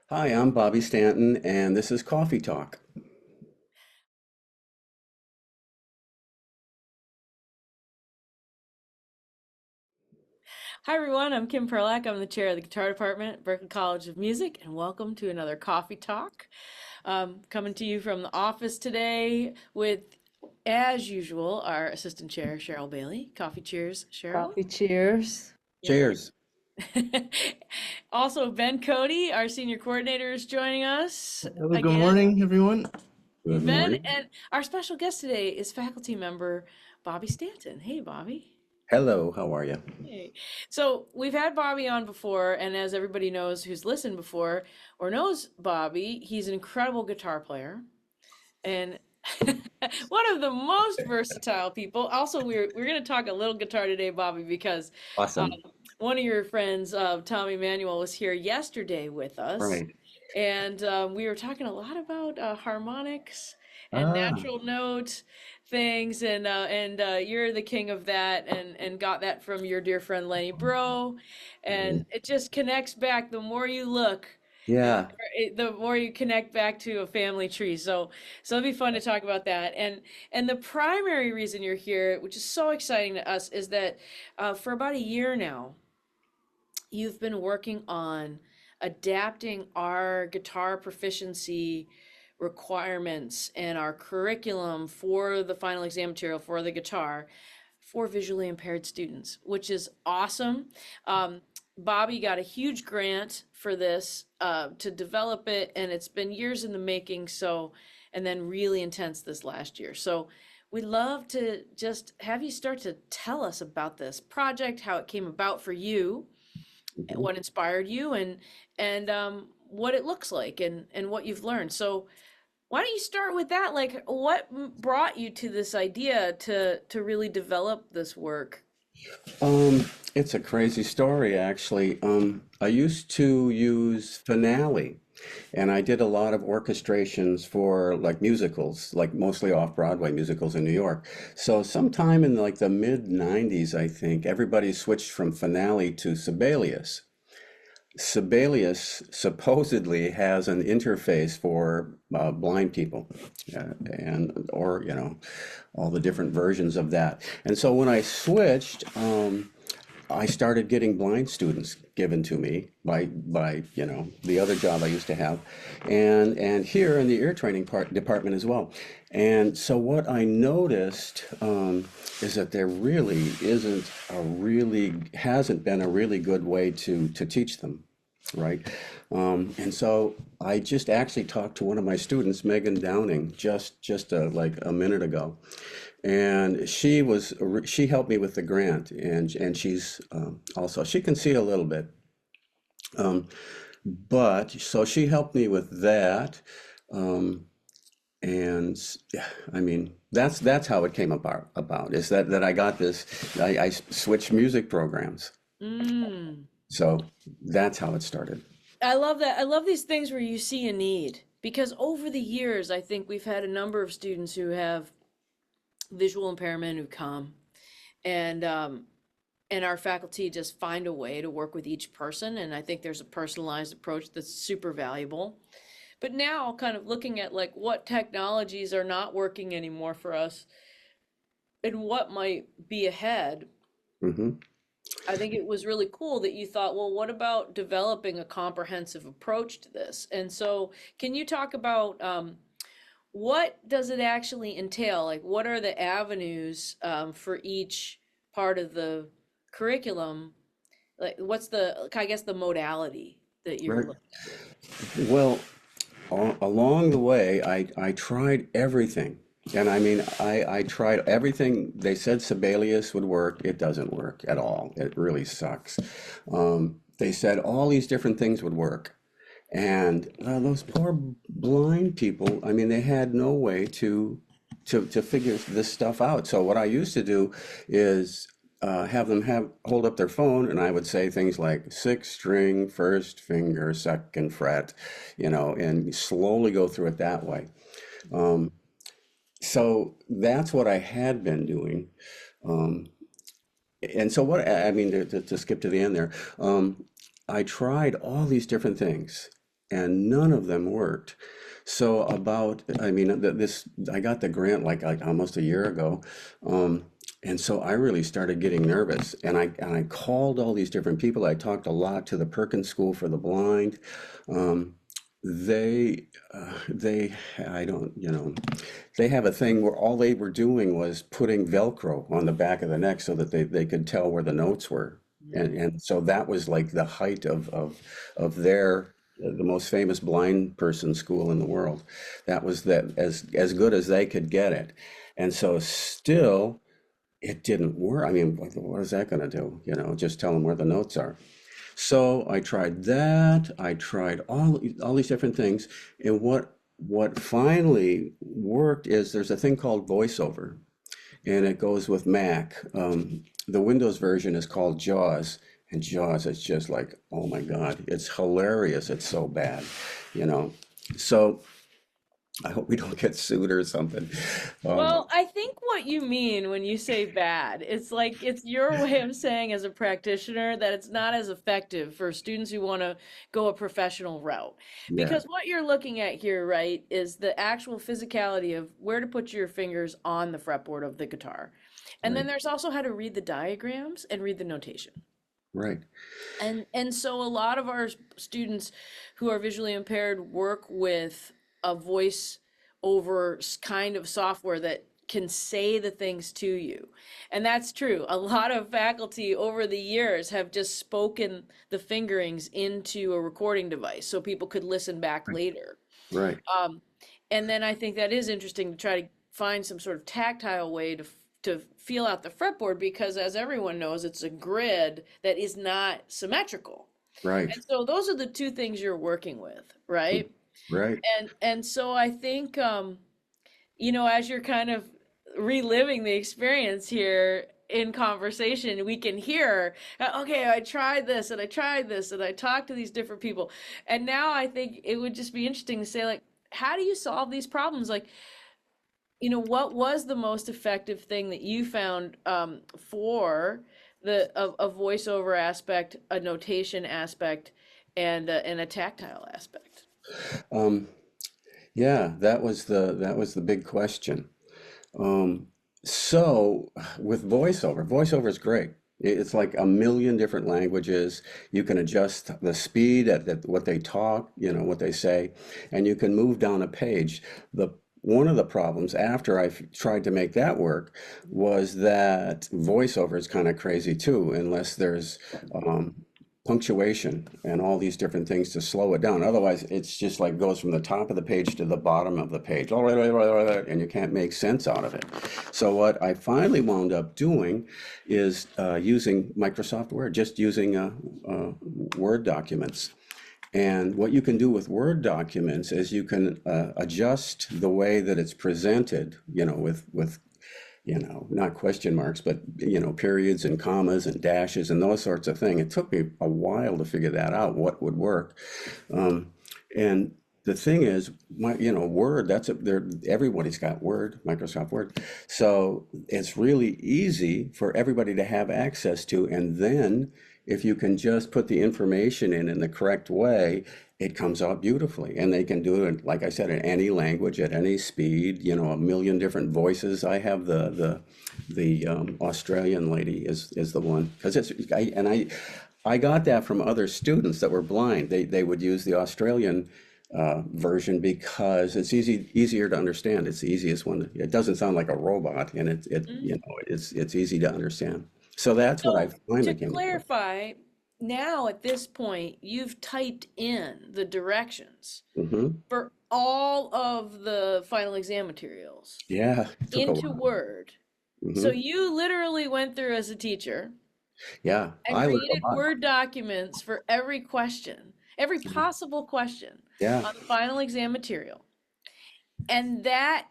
Hi, I'm Bobby Stanton, and this is Coffee Talk. Hi everyone, I'm Kim Perlak. I'm the chair of the guitar department at Berklee College of Music, and welcome to another Coffee Talk. Coming to you from the office today with, as usual, our assistant chair, Cheryl Bailey. Coffee cheers, Cheryl. Coffee cheers. Yep. Cheers. Also, Ben Cody, our senior coordinator, is joining us Hello, good again. morning, everyone. Good Ben, morning. and our special guest today is faculty member Bobby Stanton. Hey, Bobby. Hello, how are you? Hey. So we've had Bobby on before, and as everybody knows who's listened before or knows Bobby, he's an incredible guitar player and one of the most versatile people. Also, we're going to talk a little guitar today, Bobby, because um, Awesome. one of your friends, Tom Emanuel, was here yesterday with us, Right. and we were talking a lot about harmonics and Ah, natural note things, and you're the king of that, and got that from your dear friend Lenny Bro, mm, and it just connects back. The more you look, yeah. the more you connect back to a family tree. So it'll be fun to talk about that. And the primary reason you're here, which is so exciting to us, is that for about a year now, you've been working on adapting our guitar proficiency requirements and our curriculum for the final exam material for the guitar for visually impaired students, which is awesome. Bobby got a huge grant for this to develop it, and it's been years in the making. So, and then really intense this last year. So, we'd love to just have you start to tell us about this project, how it came about for you, Mhm. what inspired you, and what it looks like, and what you've learned. So, why don't you start with that? Like, what brought you to this idea to really develop this work? Um, it's a crazy story, actually. I used to use Finale, and I did a lot of orchestrations for like musicals, like mostly off-Broadway musicals in New York. So sometime in like the mid 90s, I think, everybody switched from Finale to Sibelius. Sibelius supposedly has an interface for blind people, and or all the different versions of that. And so when I switched, I started getting blind students given to me by the other job I used to have, and here in the ear training department as well. And so what I noticed is that there really isn't a really hasn't been a really good way to teach them, right? And so I just actually talked to one of my students, Megan Downing, just like a minute ago, and she helped me with the grant, and she's also she can see a little bit, um, but so she helped me with that, um, and yeah, I mean that's how it came about is that I got this. I switched music programs, Mm. so that's how it started. I love that. I love these things where you see a need because over the years, I think we've had a number of students who have visual impairment who come, and and our faculty just find a way to work with each person. And I think there's a personalized approach that's super valuable. But now, kind of looking at like what technologies are not working anymore for us and what might be ahead, Hmm. I think it was really cool that you thought, well, what about developing a comprehensive approach to this? And so, can you talk about what does it actually entail? Like, what are the avenues for each part of the curriculum? Like, what's the, I guess, the modality that you're Right. looking at? Well, along the way, I tried everything. And I mean, I tried everything. They said Sibelius would work. It doesn't work at all. It really sucks. They said all these different things would work. And those poor blind people, I mean, they had no way to figure this stuff out. So what I used to do is have them have hold up their phone, and I would say things like sixth string, first finger, second fret, and slowly go through it that way. Um, so that's what I had been doing. Um, and so I mean to skip to the end there, I tried all these different things, and none of them worked. So I mean, I got the grant like almost a year ago. Um, and so I really started getting nervous, and I called all these different people. I talked a lot to the Perkins School for the Blind. Um, they, I don't, they have a thing where all they were doing was putting Velcro on the back of the neck so that they could tell where the notes were. And so that was like the height of their the most famous blind person school in the world. That was that as good as they could get it. And so still it didn't work. I mean, what is that going to do? Just tell them where the notes are. So I tried that. I tried all these different things. And what finally worked is there's a thing called VoiceOver, and it goes with Mac. The Windows version is called JAWS, and JAWS is just like, oh my God, it's hilarious. It's so bad, you know. So I hope we don't get sued or something. Um, Well, I think what you mean when you say bad, it's like it's your way of saying as a practitioner that it's not as effective for students who want to go a professional route. yeah, Because what you're looking at here, right, is the actual physicality of where to put your fingers on the fretboard of the guitar. And then right, there's also how to read the diagrams and read the notation. right, And so a lot of our students who are visually impaired work with a voice over kind of software that can say the things to you. And that's true. A lot of faculty over the years have just spoken the fingerings into a recording device so people could listen back later. right. Um, and then I think that is interesting to try to find some sort of tactile way to feel out the fretboard because, as everyone knows, it's a grid that is not symmetrical. Right. And so those are the two things you're working with, right? Right. And so I think as you're kind of reliving the experience here in conversation, we can hear, okay, I tried this and I tried this and I talked to these different people. And now I think it would just be interesting to say, like, how do you solve these problems? Like, what was the most effective thing that you found for a voiceover aspect, a notation aspect, and a tactile aspect? Um, yeah, that was the big question. Um, so with voiceover is great. It's like a million different languages. You can adjust the speed at what they talk, what they say, and you can move down a page. The One of the problems after I tried to make that work was that voiceover is kind of crazy too, unless there's um, punctuation and all these different things to slow it down. Otherwise, it's just like goes from the top of the page to the bottom of the page, and you can't make sense out of it. So what I finally wound up doing is using Microsoft Word, just using Word documents. And what you can do with Word documents is you can adjust the way that it's presented, with not question marks, but periods and commas and dashes and those sorts of things. It took me a while to figure that out, what would work. Um, and the thing is, Word, everybody's got Word, Microsoft Word. So it's really easy for everybody to have access to. And then if you can just put the information in the correct way, it comes out beautifully. And they can do it, like I said, in any language, at any speed, a million different voices. I have the Australian lady is the one, because I got that from other students that were blind. They would use the Australian version because it's easier to understand. It's the easiest one. It doesn't sound like a robot, and it's easy to understand. So that's what I So to finally came up with. clarify, now at this point, you've typed in the directions Hmm. for all of the final exam materials Yeah, it took a into while. Word. So Hmm. you literally went through as a teacher Yeah, and I learned a created lot. Word documents for every question, every possible question Yeah, on the final exam material. And that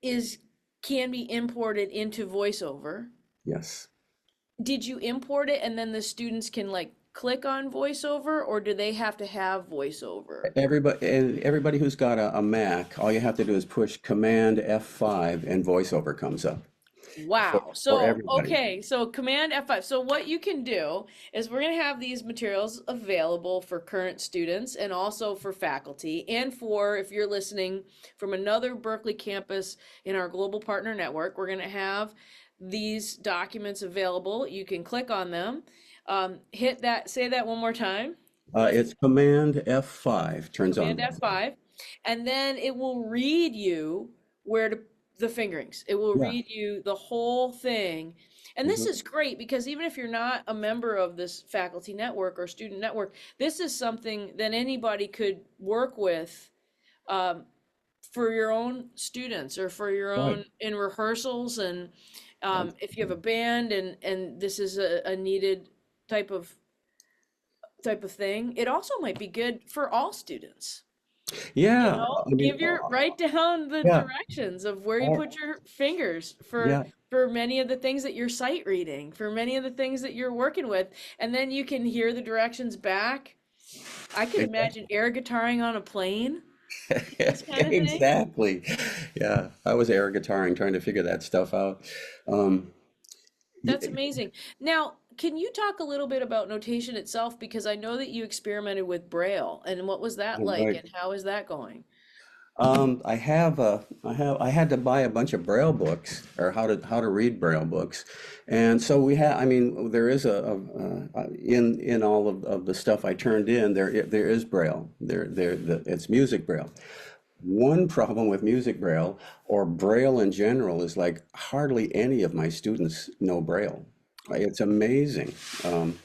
is can be imported into VoiceOver. yes. Did you import it and then the students can like click on voiceover or do they have to have voiceover? Everybody who's got a Mac, all you have to do is push Command F5 and VoiceOver comes up. for Wow. for So, everybody. okay. So Command F5. So what you can do is we're going to have these materials available for current students and also for faculty and for if you're listening from another Berkeley campus in our global partner network, we're going to have these documents available. You can click on them. Hit that, say that one more time. It's Command F5 turns on Command that. F5, and then it will read you where to the fingerings. It will Yeah. read you the whole thing. And this Mhm. is great because even if you're not a member of this faculty network or student network, this is something that anybody could work with um, for your own students or for your Right. own in rehearsals and That's, if you have a band and this is a needed type of type of thing, it also might be good for all students. You yeah. know, I mean, give your write down the yeah. directions of where you All, put your fingers yeah. for many of the things that you're sight reading, for many of the things that you're working with, and then you can hear the directions back. I could imagine air guitaring on a plane, this kind of thing. Exactly. Yeah, I was air guitaring trying to figure that stuff out. Um, That's y- amazing. Now, can you talk a little bit about notation itself? Because I know that you experimented with Braille, and what was that like, right. and how is that going? I had to buy a bunch of Braille books or how to read Braille books, and so we have. I mean, there is in all of the stuff I turned in there is Braille. It's music Braille. One problem with music Braille or Braille in general is like hardly any of my students know Braille. It's amazing. Um,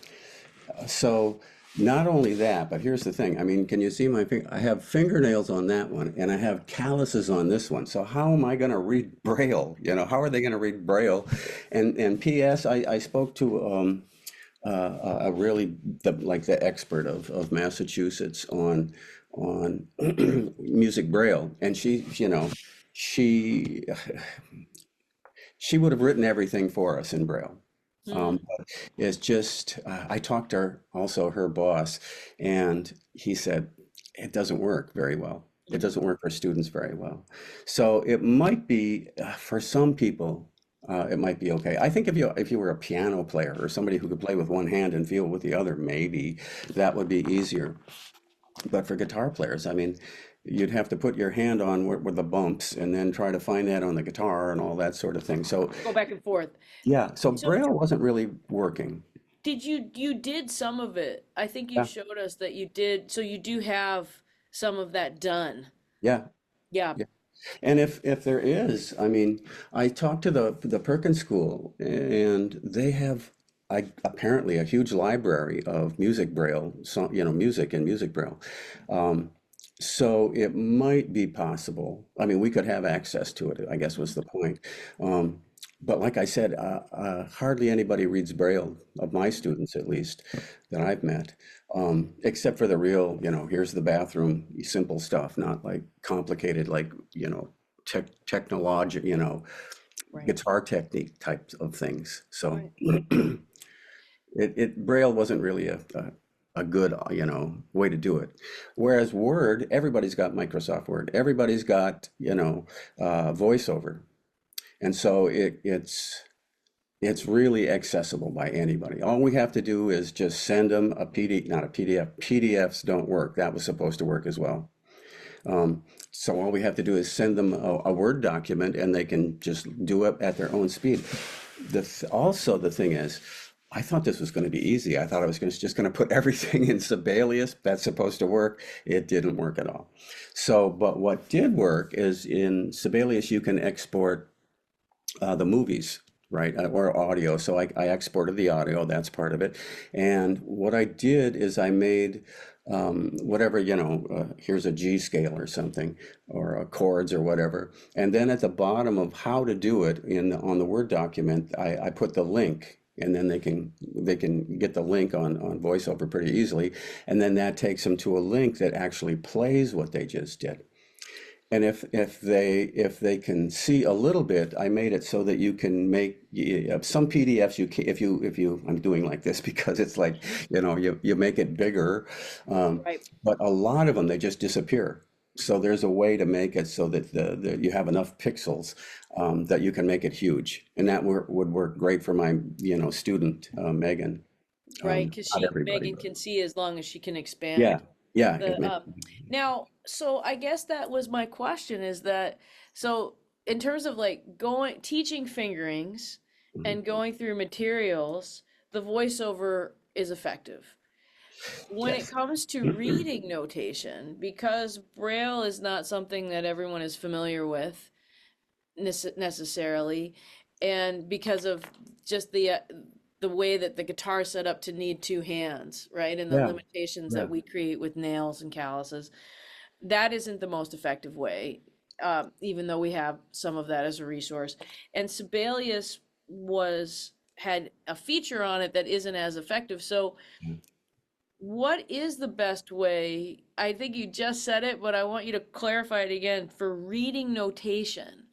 so not only that, but here's the thing. I mean, can you see my finger? I have fingernails on that one, and I have calluses on this one. So how am I going to read Braille? You know, how are they going to read Braille? And P.S. I spoke to a really like the expert of Massachusetts on music Braille, and she she would have written everything for us in Braille. Hmm. But it's just, I talked to her boss, and he said, it doesn't work very well. It doesn't work for students very well. So it might be, for some people, it might be okay. I think if you were a piano player or somebody who could play with one hand and feel with the other, maybe that would be easier. But for guitar players, I mean, you'd have to put your hand on where the bumps and then try to find that on the guitar and all that sort of thing. So Go back and forth. yeah, so So Braille wasn't really working. did you did some of it? I think you Yeah, showed us that you did. So you do have some of that done. yeah, Yeah. yeah. And if there is, I mean, I talked to the Perkins School, and they have apparently a huge library of music Braille, so, music and music Braille. Um, so it might be possible. I mean, we could have access to it, I guess was the point. Um, but like I said, hardly anybody reads Braille, of my students at least, that I've met, except for the real, here's the bathroom, simple stuff, not like complicated, like, technology, Right. guitar technique types of things. So Right. Braille wasn't really a good, way to do it. Whereas Word, everybody's got Microsoft Word. Everybody's got, VoiceOver. And so it's really accessible by anybody. All we have to do is just send them a PD, not a PDF. PDFs don't work. That was supposed to work as well. So all we have to do is send them a Word document, and they can just do it at their own speed. Also, the thing is, I thought this was going to be easy. I thought I was just going to put everything in Sibelius. That's supposed to work. It didn't work at all. So, but what did work is in Sibelius, you can export the movies, right, or audio. So I exported the audio, that's part of it. And what I did is I made whatever, here's a G scale or something, or chords or whatever. And then at the bottom of how to do it on the Word document, I put the link. And then they can get the link on VoiceOver pretty easily, and then that takes them to a link that actually plays what they just did. And if they can see a little bit, I made it so that you can make some PDFs. You can, if you I'm doing like this because it's like you make it bigger, um, Right. but a lot of them they just disappear. So there's a way to make it so that you have enough pixels that you can make it huge, and that would work great for my student Megan. Right, because Not she everybody, Megan but can see as long as she can yeah, expand. yeah, The now, so I guess that was my question is that so in terms of like going teaching fingerings mhm. and going through materials, the voiceover is effective. When it Yes. comes to reading notation, because Braille is not something that everyone is familiar with necessarily, and because of just the way that the guitar is set up to need two hands, right? And the Yeah, limitations yeah. that we create with nails and calluses, that isn't the most effective way, even though we have some of that as a resource. And Sibelius was had a feature on it that isn't as effective. So what is the best way? I think you just said it, but I want you to clarify it again for reading notation.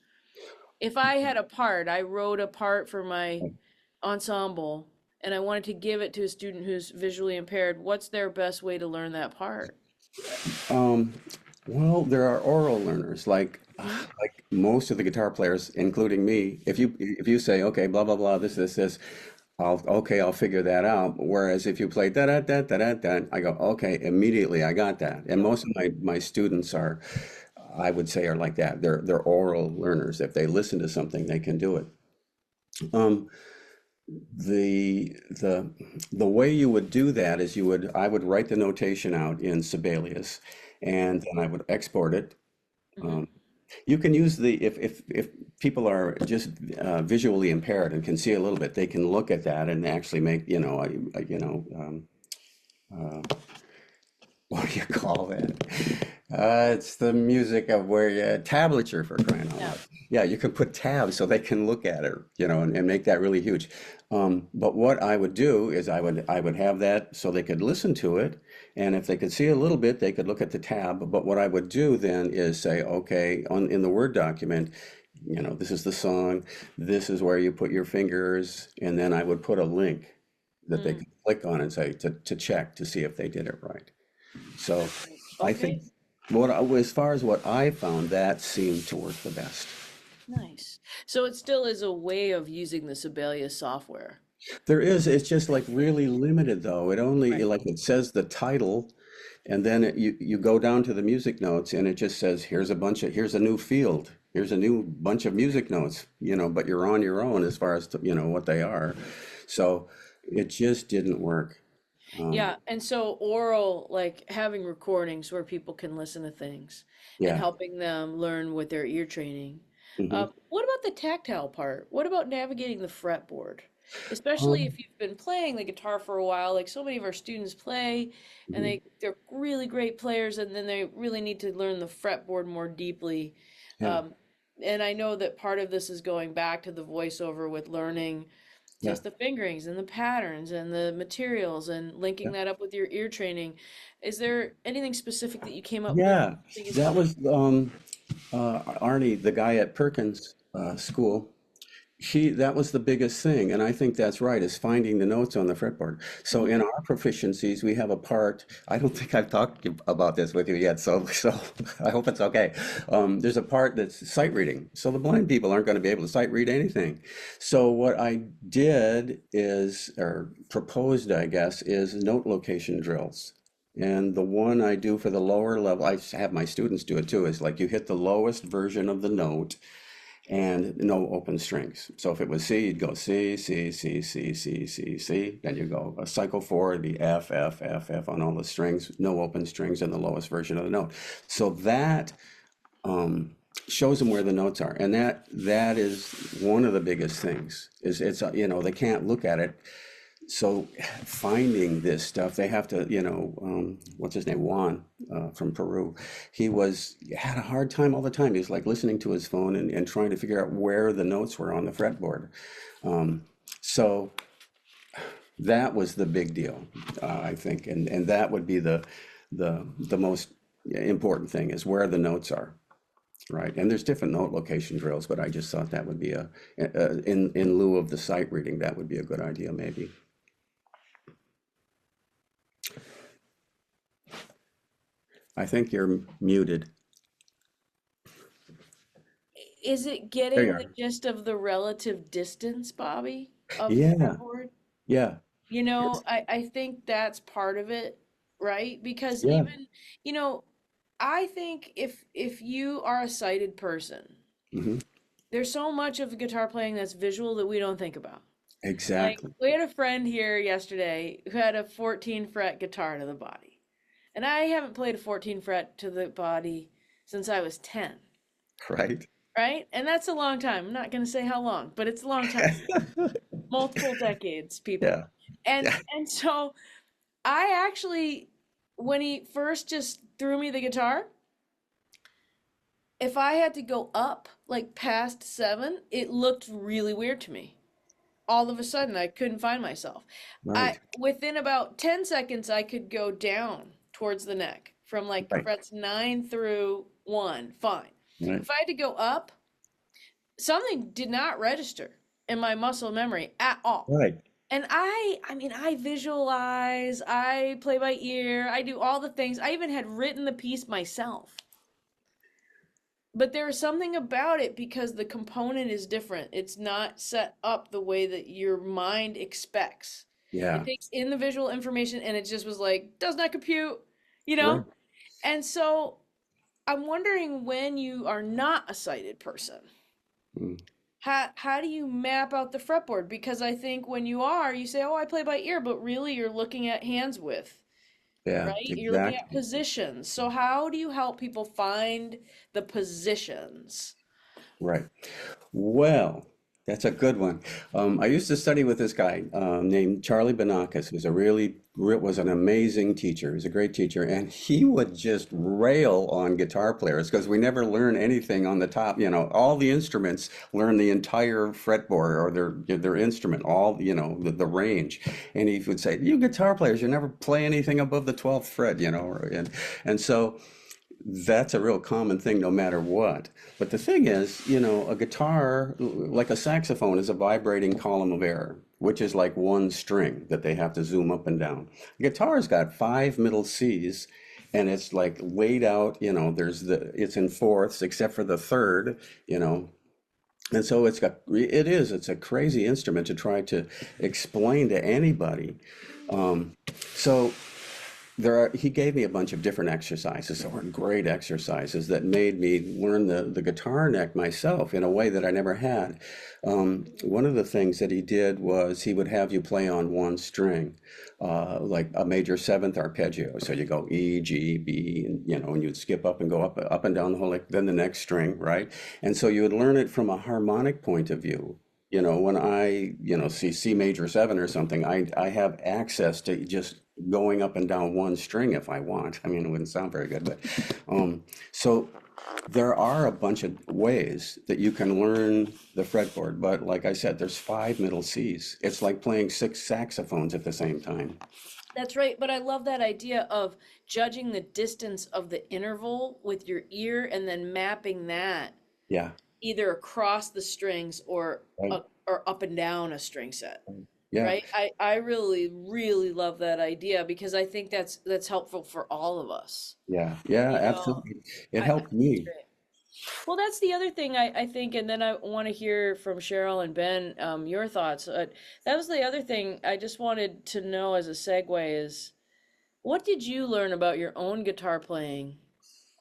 If I had a part, I wrote a part for my ensemble and I wanted to give it to a student who's visually impaired, what's their best way to learn that part? Um, well, there are oral learners, Hmm. like most of the guitar players, including me. If you say, okay, blah blah blah, this, I'll figure that out. Whereas if you play da da da da da da, I go, okay, immediately I got that. And most of my students are, I would say, are like that. They're oral learners. If they listen to something, they can do it. Um, the way you would do that is I would write the notation out in Sibelius, and then I would export it. Hmm. Um, you can use if people are just visually impaired and can see a little bit, they can look at that and actually make uh, what do you call that? It's the music of where you tablature, for crying out Yeah. loud. Yeah, you can put tabs so they can look at it, and make that really huge. But what I would do is I would have that so they could listen to it, and if they could see a little bit, they could look at the tab. But what I would do then is say, okay, in the Word document, this is the song, this is where you put your fingers, and then I would put a link that they Mm. could click on and say to check to see if they did it right. So I think Okay. as far as what I found, that seemed to work the best. Nice. So it still is a way of using the Sibelius software. It's just like really limited though. It only, Right. like it says the title, and then you go down to the music notes and it just says, here's a new field. Here's a new bunch of music notes, but you're on your own as far as, what they are. So it just didn't work. Um, Yeah, and so oral, like having recordings where people can listen to things and yeah. helping them learn with their ear training. Hmm. What about the tactile part? What about navigating the fretboard? Especially Um, if you've been playing the guitar for a while, like so many of our students play, and mhm. they're really great players, and then they really need to learn the fretboard more deeply. Yeah. Um, and I know that part of this is going back to the voiceover with learning Yeah. just the fingerings and the patterns and the materials and linking Yeah. that up with your ear training. Is there anything specific that you came up with Yeah. you think is That helpful? was Arnie, the guy at Perkins School. That was the biggest thing, and I think that's right, is finding the notes on the fretboard. So Hmm. in our proficiencies, we have a part. I don't think I've talked about this with you yet, so I hope it's okay. There's a part that's sight reading, so the blind people aren't going to be able to sight read anything. So what I did is, or proposed, I guess, is note location drills. And the one I do for the lower level, I have my students do it too, is like you hit the lowest version of the note and no open strings. So if it was C, you'd go C, C, C, C, C, C, C. Then you go a cycle four, it'd be F, F, F, F on all the strings, no open strings in the lowest version of the note. So that um, shows them where the notes are, and that is one of the biggest things. Is it's they can't look at it, so finding this stuff, they have to, what's his name, Juan from Peru. Had a hard time all the time. He was like listening to his phone and trying to figure out where the notes were on the fretboard. Um, so that was the big deal, I think, and that would be the most important thing is where the notes are. Right, and there's different note location drills, but I just thought that would be in lieu of the sight reading, that would be a good idea, maybe. I think you're muted. is it There you getting the are. gist of the relative distance, Bobby, of the Yeah, fretboard? yeah, You know, it's, I think that's part of it, right? Because yeah, even, you know, I think if you are a sighted person, hmm, there's so much of guitar playing that's visual that we don't think about. Like, exactly. we had a friend here yesterday who had a 14 fret guitar to the body. And I haven't played a 14 fret to the body since I was 10, Right? right? And that's a long time. I'm not going to say how long, but it's a long time. Multiple decades, people. Yeah, And yeah, and so I actually, when he first just threw me the guitar, if I had to go up like past 7, it looked really weird to me. All of a sudden, I couldn't find myself. I right, within about 10 seconds, I could go down towards the neck from like right, frets 9 through 1, fine. right, If I had to go up, something did not register in my muscle memory at all. right. And I mean, I visualize, I play by ear, I do all the things. I even had written the piece myself. But there is something about it because the component is different. It's not set up the way that your mind expects. It Yeah, takes in the visual information and it just was like, does not compute, you right. know? And so I'm wondering when you are not a sighted person, Mm. how do you map out the fretboard? Because I think when you are, you say, "Oh, I play by ear," but really you're looking at hands width, Yeah, right? You're looking at exactly. positions. So how do you help people find the positions? Right. Well, that's a good one. I used to study with this guy named Charlie Banakis, who's was an amazing teacher. He was a great teacher, and he would just rail on guitar players because we never learn anything on the top. You know, all the instruments learn the entire fretboard or their instrument, all the range. And he would say, "You guitar players, you never play anything above the 12th fret," and so. That's a real common thing no matter what. But the thing is, a guitar, like a saxophone, is a vibrating column of air, which is like one string that they have to zoom up and down. A guitar's got five middle C's, and it's like laid out, it's in fourths except for the third, you know. And so it's a crazy instrument to try to explain to anybody. Um, so he gave me a bunch of different exercises that were great exercises that made me learn the guitar neck myself in a way that I never had. One of the things that he did was he would have you play on one string, like a major seventh arpeggio. So you go E, G, B, and and you'd skip up and go up and down the whole, like, then the next string, right? And so you would learn it from a harmonic point of view. When I, see C major seven or something, I have access to just going up and down one string if I want. I mean, it wouldn't sound very good, but so there are a bunch of ways that you can learn the fretboard. But like I said, there's five middle C's. It's like playing six saxophones at the same time. That's right, but I love that idea of judging the distance of the interval with your ear and then mapping that Yeah, either across the strings right. or up and down a string set. Yeah, Right? I really, really love that idea because I think that's helpful for all of us. yeah, yeah, You know, absolutely. It I think helped it's me. great. Well, that's the other thing I think, and then I want to hear from Cheryl and Ben, your thoughts. That was the other thing I just wanted to know as a segue is what did you learn about your own guitar playing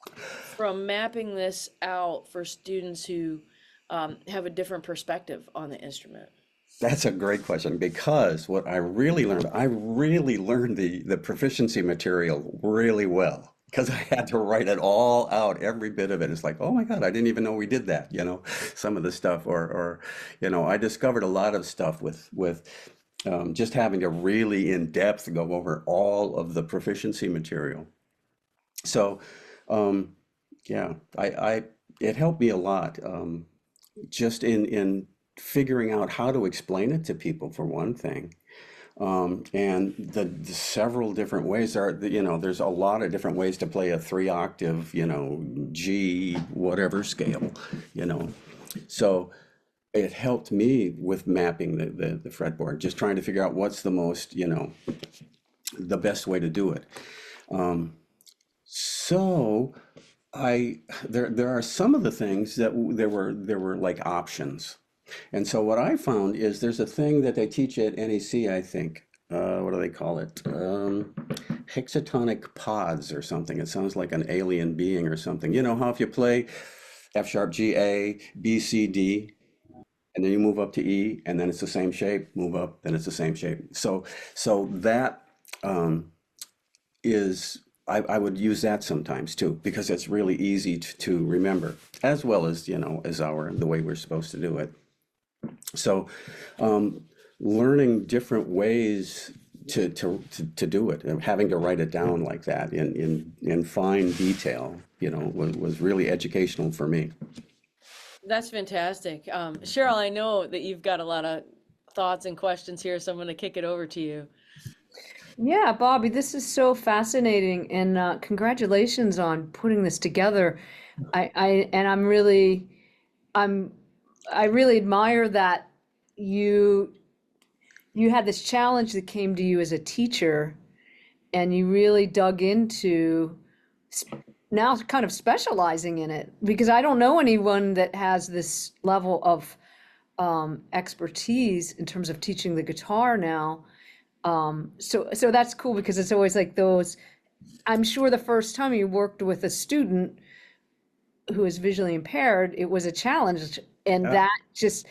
from mapping this out for students who have a different perspective on the instrument? That's a great question because what I really learned the proficiency material really well because I had to write it all out, every bit of it. It's like, oh my God, I didn't even know we did that, some of the stuff, or I discovered a lot of stuff with just having to really in depth go over all of the proficiency material. So, um, yeah, it helped me a lot. Just in figuring out how to explain it to people for one thing, and the several different ways there's a lot of different ways to play a three octave G whatever scale you know so it helped me with mapping the fretboard, just trying to figure out what's the most the best way to do it. So I there are some of the things that there were like options. And so what I found is there's a thing that they teach at NEC, I think. What do they call it? Hexatonic pods or something. It sounds like an alien being or something. You know how if you play F sharp, G, A, B, C, D, and then you move up to E, and then it's the same shape, move up, then it's the same shape. So that um, is I would use that sometimes too, because it's really easy to remember, as well as, as the way we're supposed to do it. So, learning different ways to do it, and having to write it down like that in fine detail, was really educational for me. That's fantastic. Cheryl, I know that you've got a lot of thoughts and questions here, so I'm going to kick it over to you. Yeah, Bobby, this is so fascinating, and congratulations on putting this together. And I'm, I really admire that you you had this challenge that came to you as a teacher, and you really dug into now kind of specializing in it, because I don't know anyone that has this level of expertise in terms of teaching the guitar now. So that's cool, because it's always like those. I'm sure the first time you worked with a student who is visually impaired, it was a challenge, and Yeah, that just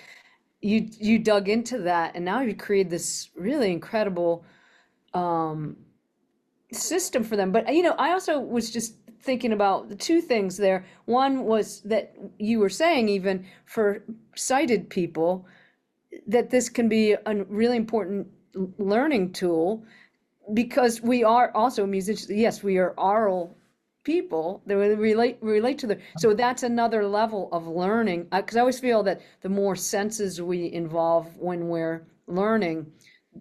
you dug into that, and now you created this really incredible system for them. But I also was just thinking about the two things there. One was that you were saying, even for sighted people, that this can be a really important learning tool, because we are also musicians. Yes, we are oral people that relate to the. So that's another level of learning. Because I always feel that the more senses we involve when we're learning,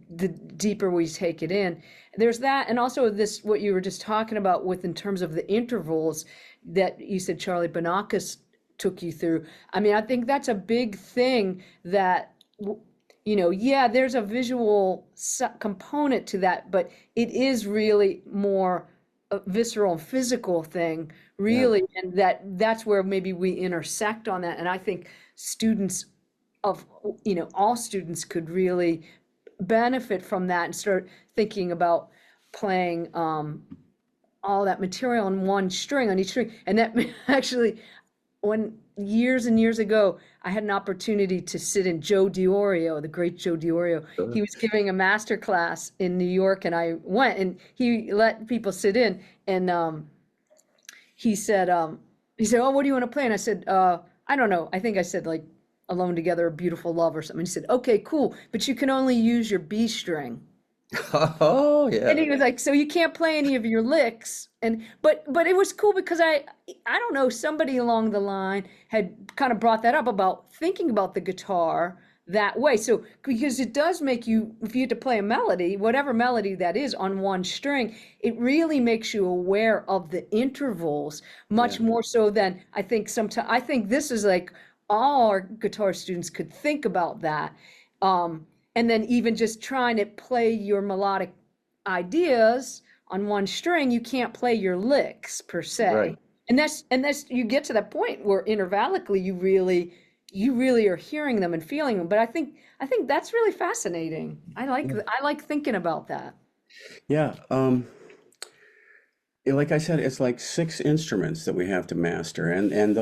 the deeper we take it in. There's that, and also this what you were just talking about with in terms of the intervals that you said Charlie Banakis took you through. I mean, I think that's a big thing that yeah, there's a visual component to that, but it is really more a visceral and physical thing, yeah, really, and that's where maybe we intersect on that. And I think students of all students could really benefit from that and start thinking about playing all that material on one string, on each string. And that actually, when years and years ago, I had an opportunity to sit in Joe Diorio, the great Joe Diorio. He sure. was giving a master class in New York, and I went, and he let people sit in, and he said, "Oh, what do you want to play?" And I said, "I don't know. I think I said like Alone Together, a Beautiful Love or something." And he said, "Okay, cool, but you can only use your B string." Oh, And yeah. he was like, "So you can't play any of your licks." And but it was cool, because I don't know, somebody along the line had kind of brought that up about thinking about the guitar that way. So because it does make you, if you had to play a melody, whatever melody that is on one string, it really makes you aware of the intervals Yeah, much more so than I think sometimes. I think this is like all our guitar students could think about that. And then even just trying to play your melodic ideas on one string, you can't play your licks per se. right. And that's you get to that point where intervallically you really are hearing them and feeling them. But I think that's really fascinating. I like thinking about that. Yeah. Like I said, it's like six instruments that we have to master, and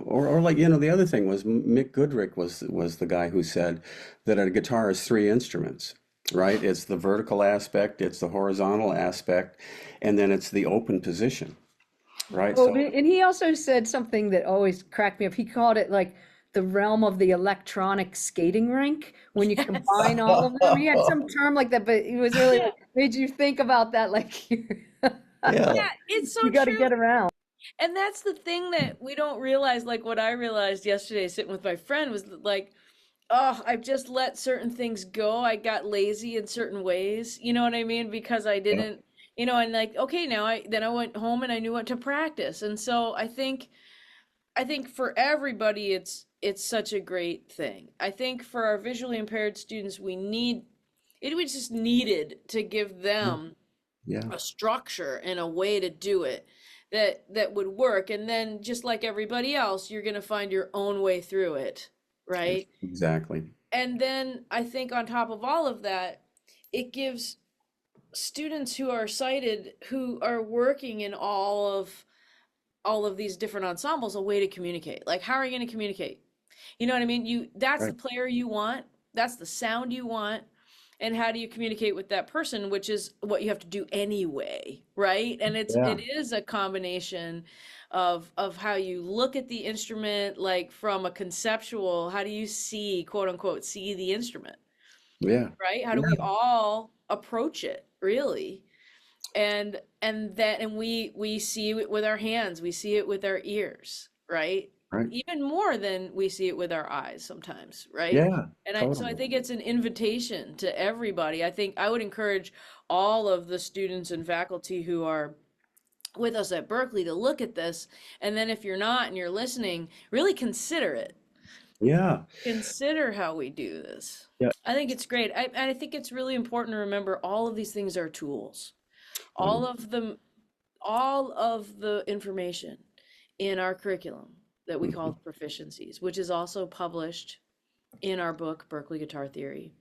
or like the other thing was Mick Goodrick was the guy who said that a guitar is three instruments, right? It's the vertical aspect, it's the horizontal aspect, and then it's the open position, right? Oh, So, and he also said something that always cracked me up. He called it like the realm of the electronic skating rink when you combine all of them. He had some term like that, but it was really like made you think about that, like yeah, Yeah, it's so you got to true. get around. And that's the thing that we don't realize, like what I realized yesterday sitting with my friend was that, like, oh, I've just let certain things go. I got lazy in certain ways. You know what I mean? Because I yeah, didn't, and like, okay, now I went home and I knew what to practice. And so I think for everybody it's such a great thing. I think for our visually impaired students, we just needed to give them yeah, a structure and a way to do it that would work. And then just like everybody else, you're going to find your own way through it, right? Exactly. And then I think on top of all of that, it gives students who are sighted, who are working in all of these different ensembles, a way to communicate. Like, how are you going to communicate? You know what I mean? That's the Right. player you want, that's the sound you want, and how do you communicate with that person, which is what you have to do anyway, right? And it Yeah. is a combination of how you look at the instrument, like from a conceptual, how do you see, quote unquote, see the instrument, Yeah. right? How do we Yeah. all approach it, really? And we see it with our hands, we see it with our ears, right? Right. Even more than we see it with our eyes sometimes, right? Yeah. And I Totally. think it's an invitation to everybody. I think I would encourage all of the students and faculty who are with us at Berklee to look at this, and then if you're not and you're listening, really consider it. Yeah. Consider how we do this. Yeah. I think it's great. I think it's really important to remember all of these things are tools. All Um, of them, all of the information in our curriculum that we mhm, call proficiencies, which is also published in our book, Berklee Guitar Theory.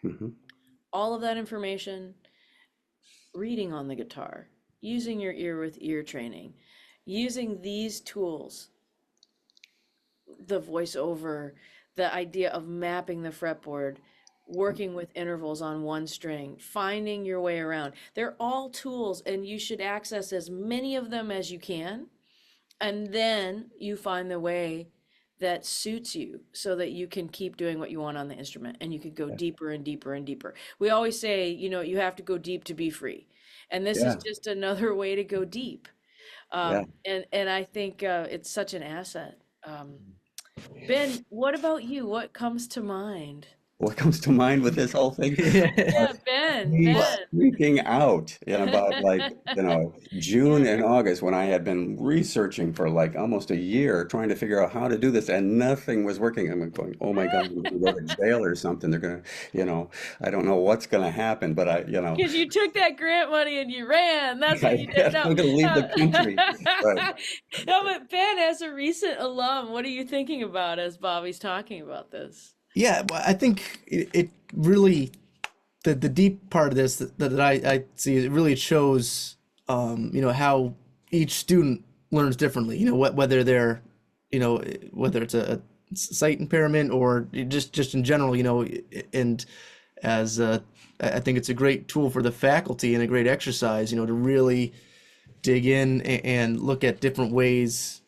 mhm. All of that information, reading on the guitar, using your ear with ear training, using these tools, the voiceover, the idea of mapping the fretboard, working with intervals on one string, finding your way around. They're all tools, and you should access as many of them as you can. And then you find the way that suits you so that you can keep doing what you want on the instrument and you can go Yeah. deeper and deeper and deeper. We always say, you have to go deep to be free. And this is Yeah. just another way to go deep. Yeah. And I think it's such an asset. Ben, what about you? What comes to mind? What comes to mind with this whole thing? Uh, Yeah, Ben, Me Ben. freaking out in about June and August when I had been researching for like almost a year trying to figure out how to do this and nothing was working. I'm going, oh my God, I'm gonna go to jail or something. They're gonna, you know, I don't know what's gonna happen, but Because you took that grant money and you ran. That's what you did. I'm No. gonna leave the country. Right. No, but Ben, as a recent alum, what are you thinking about as Bobby's talking about this? Yeah, well, I think it really the deep part of this that I see it really shows how each student learns differently. Whether they're whether it's a sight impairment or just in general. And as I think it's a great tool for the faculty and a great exercise. To really dig in and look at different ways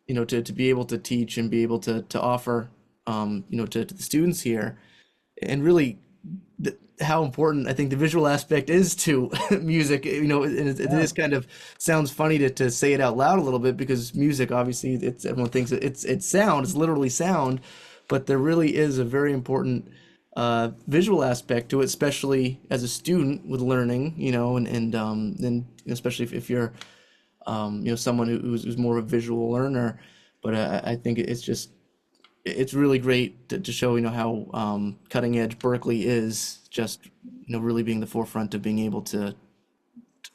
to be able to teach and be able to offer to the students here, and really how important I think the visual aspect is to music. And it Yeah. is kind of sounds funny to say it out loud a little bit because music, obviously, everyone thinks it's sound, it's literally sound, but there really is a very important visual aspect to it, especially as a student with learning, and especially if you're someone who's more of a visual learner. But I think it's really great to show how cutting edge Berklee is, just really being the forefront of being able to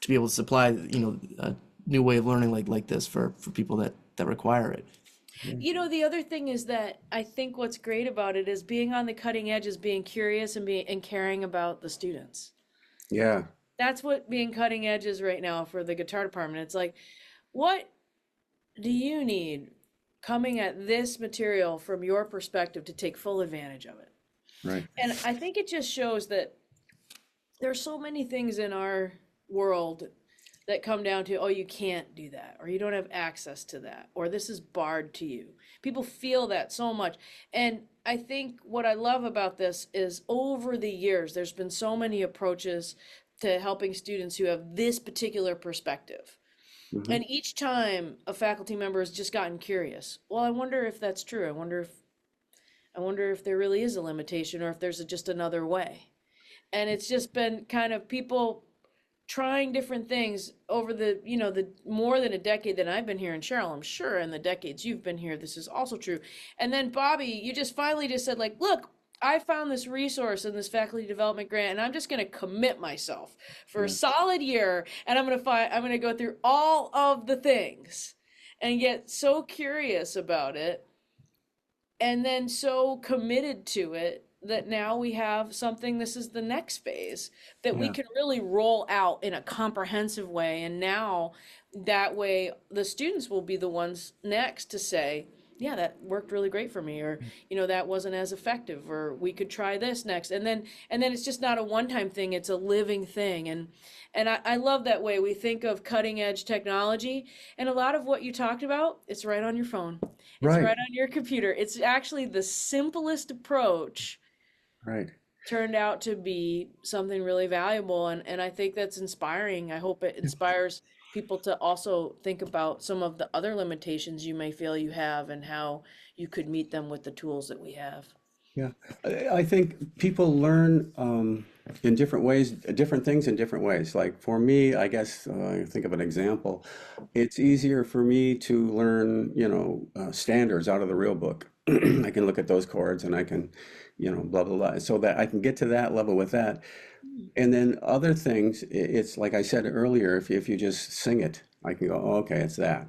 be able to supply a new way of learning like this for people that require it. The other thing is that I think what's great about it is being on the cutting edge is being curious and caring about the students. Yeah. That's what being cutting edge is right now for the guitar department. It's like, what do you need coming at this material from your perspective to take full advantage of it? Right. And I think it just shows that there's so many things in our world that come down to, oh, you can't do that, or you don't have access to that, or this is barred to you. People feel that so much. And I think what I love about this is over the years, there's been so many approaches to helping students who have this particular perspective. Hmm. And each time a faculty member has just gotten curious, well, I wonder if that's true. I wonder if there really is a limitation or if there's just another way. And it's just been kind of people trying different things over the more than a decade that I've been here. And Sheryl, I'm sure in the decades you've been here, this is also true. And then Bobby, you just finally just said like, look, I found this resource in this faculty development grant, and I'm just going to commit myself for a Yeah. solid year, and I'm going to go through all of the things and get so curious about it and then so committed to it that now we have something, this is the next phase that we Yeah. can really roll out in a comprehensive way. And now that way the students will be the ones next to say, yeah, that worked really great for me, or that wasn't as effective, or we could try this next. And then it's just not a one-time thing, it's a living thing. And I love that way we think of cutting edge technology. And a lot of what you talked about, it's right on your phone. It's Right. right on your computer. It's actually the simplest approach Right. turned out to be something really valuable. And I think that's inspiring. I hope it inspires people to also think about some of the other limitations you may feel you have and how you could meet them with the tools that we have. Yeah, I think people learn in different ways, different things in different ways. Like for me, I guess I think of an example. It's easier for me to learn, standards out of the real book. I can look at those chords and I can, blah blah blah, so that I can get to that level with that. And then other things, it's like I said earlier, if you just sing it, I can go, oh, okay, it's that.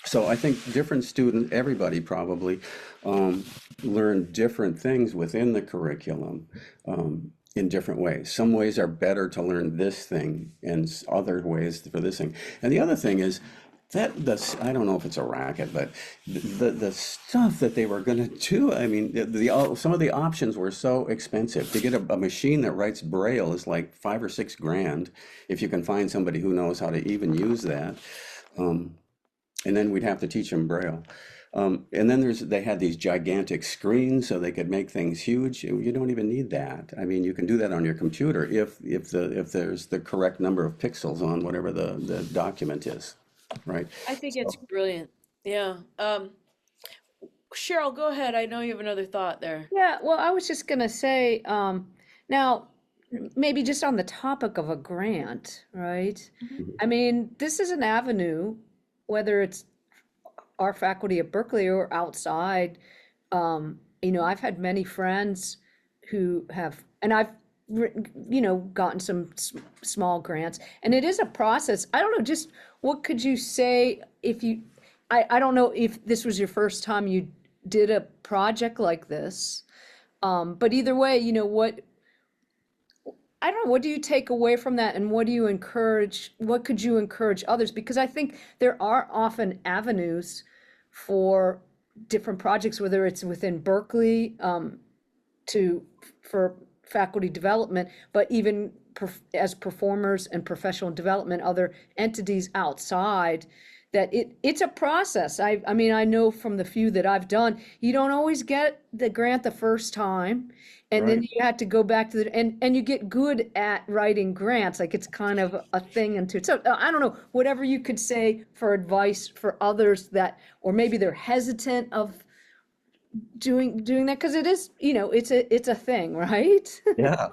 So I think different students, everybody probably learn different things within the curriculum in different ways. Some ways are better to learn this thing, and other ways for this thing. And the other thing is that I don't know if it's a racket, but the stuff that they were going to do. I mean, some of the options were so expensive. To get a machine that writes Braille is like 5 or 6 grand if you can find somebody who knows how to even use that. And then we'd have to teach them Braille. And then they had these gigantic screens so they could make things huge. You don't even need that. I mean, you can do that on your computer if there's the correct number of pixels on whatever the document is, right? I think it's So, brilliant. Yeah. Cheryl, go ahead. I know you have another thought there. Yeah, well, I was just gonna say, now, maybe just on the topic of a grant, right? I mean, this is an avenue, whether it's our faculty at Berkeley or outside. I've had many friends who have, and I've, gotten some small grants, and it is a process. I don't know, just what could you say if I don't know if this was your first time you did a project like this, but either way, I don't know, what do you take away from that, and what could you encourage others? Because I think there are often avenues for different projects, whether it's within Berkeley, for faculty development, but even as performers and professional development, other entities outside, that it's a process. I mean, I know from the few that I've done, you don't always get the grant the first time. And then right. you have to go back to and you get good at writing grants. Like, it's kind of a thing into it. So I don't know, whatever you could say for advice for others that, or maybe they're hesitant of doing that, because it is, it's a thing, right? Yeah.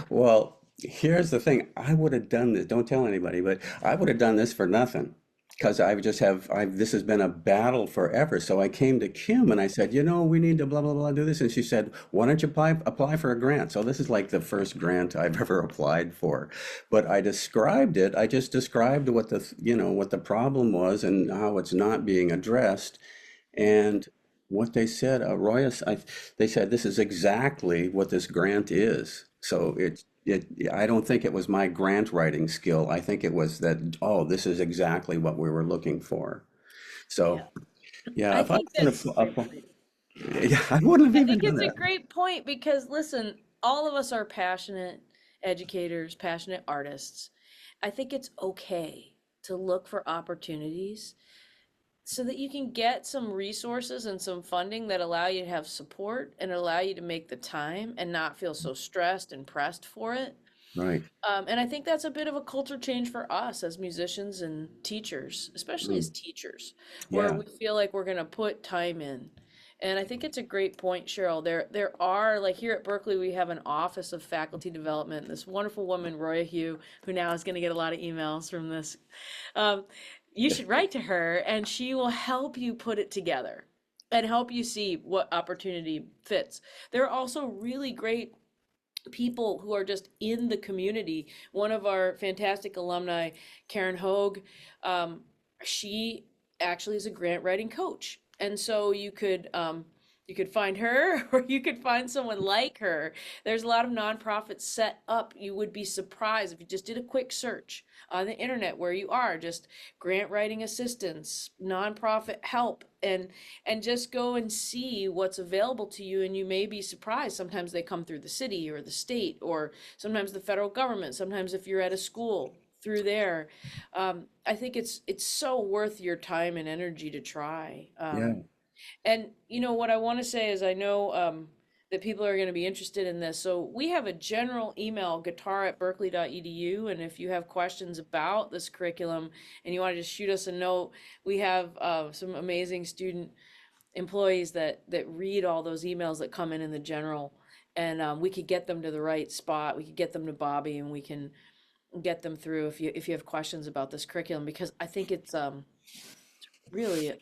Well, here's the thing. I would have done this. Don't tell anybody, but I would have done this for nothing. Because this has been a battle forever. So I came to Kim and I said, we need to blah, blah, blah, do this. And she said, why don't you apply for a grant? So this is like the first grant I've ever applied for. But I just described what the problem was and how it's not being addressed. And what they said, they said, this is exactly what this grant is. So I don't think it was my grant writing skill. I think it was that, oh, this is exactly what we were looking for. So, Yeah. yeah, I if I think wasn't that's a great point. yeah, I wouldn't I have even think done it's a that. great point because listen, all of us are passionate educators, passionate artists. I think it's okay to look for opportunities so that you can get some resources and some funding that allow you to have support and allow you to make the time and not feel so stressed and pressed for it. Right. And I think that's a bit of a culture change for us as musicians and teachers, especially as Mm, teachers, where yeah. we feel like we're going to put time in. And I think it's a great point, Cheryl. There are, like here at Berkeley, we have an office of faculty development. This wonderful woman, Roya Hugh, who now is going to get a lot of emails from this. Um, you should write to her, and she will help you put it together. and help you see what opportunity fits. There are also really great people who are just in the community. One of our fantastic alumni, Karen Hogue, she actually is a grant writing coach. And so you could find her or you could find someone like her. There's a lot of nonprofits set up. You would be surprised if you just did a quick search on the internet where you are, just grant writing assistance, nonprofit help, and just go and see what's available to you. And you may be surprised. Sometimes they come through the city or the state, or sometimes the federal government. Sometimes if you're at a school, through there. I think it's so worth your time and energy to try. Yeah. And you know what I want to say is I know that people are going to be interested in this. So we have a general email, guitar@berklee.edu. And if you have questions about this curriculum and you want to just shoot us a note, we have some amazing student employees that read all those emails that come in the general. And we could get them to the right spot. We could get them to Bobby, and we can get them through if you have questions about this curriculum, because I think it's really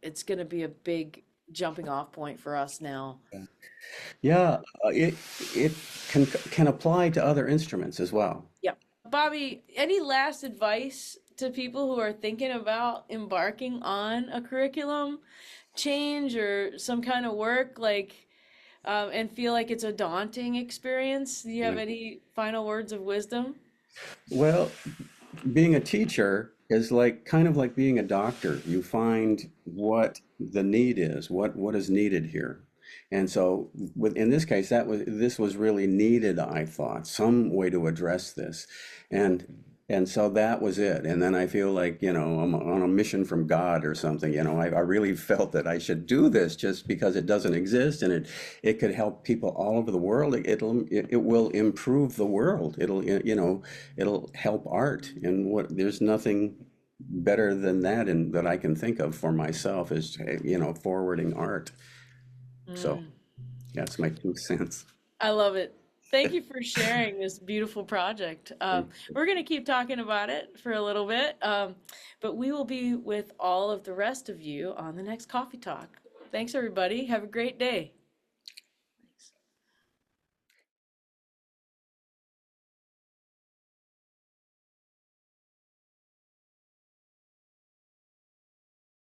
it's going to be a big jumping off point for us now. Yeah, it can apply to other instruments as well. Yeah. Bobby, any last advice to people who are thinking about embarking on a curriculum change or some kind of work, like and feel like it's a daunting experience? Do you have any final words of wisdom? Well, being a teacher is like kind of like being a doctor. You find what the need is, what is needed here. And so in this case, this was really needed, I thought, some way to address this. And so that was it. And then I feel like, I'm on a mission from God or something. I really felt that I should do this just because it doesn't exist, and it could help people all over the world. It will improve the world. It'll help art. And there's nothing better than that and that I can think of for myself is, forwarding art. So that's my 2 cents. I love it. Thank you for sharing this beautiful project. We're going to keep talking about it for a little bit, but we will be with all of the rest of you on the next Coffee Talk. Thanks, everybody. Have a great day.